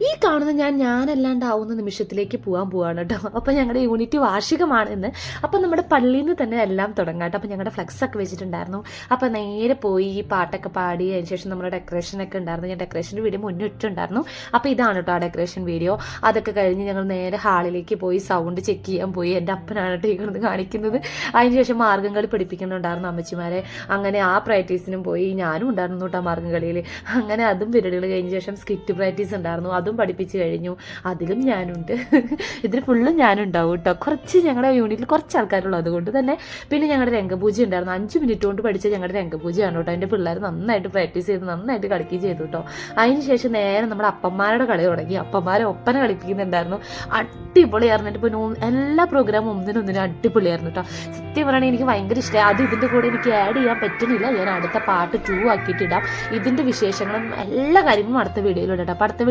ഈ കാണുന്ന ഞാനല്ലാണ്ടാവുന്ന നിമിഷത്തിലേക്ക് പോവാണ് കേട്ടോ. അപ്പോൾ ഞങ്ങളുടെ യൂണിറ്റ് വാർഷികമാണ് ഇന്ന്. അപ്പോൾ നമ്മുടെ പള്ളിയിൽ നിന്ന് തന്നെ എല്ലാം തുടങ്ങാം കേട്ടോ. അപ്പോൾ ഞങ്ങളുടെ ഫ്ലെക്സ് ഒക്കെ വെച്ചിട്ടുണ്ടായിരുന്നു. അപ്പോൾ നേരെ പോയി ഈ പാട്ടൊക്കെ പാടി അതിന് ശേഷം നമ്മുടെ ഡെക്കറേഷനൊക്കെ ഉണ്ടായിരുന്നു. ഞാൻ ഡെക്കറേഷൻ്റെ വീഡിയോ മുന്നിട്ടുണ്ടായിരുന്നു. അപ്പോൾ ഇതാണ് കേട്ടോ ആ ഡെക്കറേഷൻ വീഡിയോ. അതൊക്കെ കഴിഞ്ഞ് ഞങ്ങൾ നേരെ ഹാളിലേക്ക് പോയി സൗണ്ട് ചെക്ക് ചെയ്യാൻ പോയി. എൻ്റെ അപ്പനാണ് കേട്ടോ ഈ കിടന്ന് കാണിക്കുന്നത്. അതിന് ശേഷം മാർഗ്ഗംകളി പഠിപ്പിക്കുന്നുണ്ടായിരുന്നു അമ്മച്ചിമാരെ. അങ്ങനെ ആ പ്രാക്ടീസിനും പോയി. ഞാനും ഉണ്ടായിരുന്നു കേട്ടോ മാർഗ്ഗംകളിയിൽ. അങ്ങനെ അതും പരിപാടികൾ കഴിഞ്ഞ ശേഷം സ്കിറ്റ് പ്രാക്ടീസ് ഉണ്ടായിരുന്നു. അതും പഠിപ്പിച്ച് കഴിഞ്ഞു. അതിലും ഞാനുണ്ട്. ഇതിൽ ഫുള്ളും ഞാനുണ്ടാവും കേട്ടോ. കുറച്ച് ഞങ്ങളുടെ യൂണിറ്റിൽ കുറച്ച് ആൾക്കാരുള്ളൂ, അതുകൊണ്ട് തന്നെ. പിന്നെ ഞങ്ങളുടെ രംഗപൂജ ഉണ്ടായിരുന്നു. 5 മിനിറ്റ് കൊണ്ട് പഠിച്ച ഞങ്ങളുടെ രംഗപൂജയാണ് കേട്ടോ. എൻ്റെ പിള്ളേർ നന്നായിട്ട് പ്രാക്ടീസ് ചെയ്ത് നന്നായിട്ട് കളിക്കുകയും ചെയ്തു കേട്ടോ. അതിന് ശേഷം നേരെ നമ്മുടെ അപ്പന്മാരുടെ കളി തുടങ്ങി. അപ്പന്മാരെ ഒപ്പന കളിപ്പിക്കുന്നുണ്ടായിരുന്നു. അടിപൊളിയായിരുന്നു. എൻ്റെ ഇപ്പോൾ എല്ലാ പ്രോഗ്രാമും ഒന്നിനൊന്നിനും അടിപൊളിയായിരുന്നു കേട്ടോ. സത്യം പറയുകയാണെങ്കിൽ എനിക്ക് ഭയങ്കര ഇഷ്ടമായി. അത് ഇതിൻ്റെ കൂടെ എനിക്ക് ആഡ് ചെയ്യാൻ പറ്റുന്നില്ല. ഞാൻ അടുത്ത പാർട്ട് 2 ആക്കിയിട്ടിടാം. ഇതിൻ്റെ വിശേഷങ്ങളും എല്ലാ കാര്യങ്ങളും അടുത്ത വീഡിയോയിലിടാം. അപ്പോൾ അടുത്ത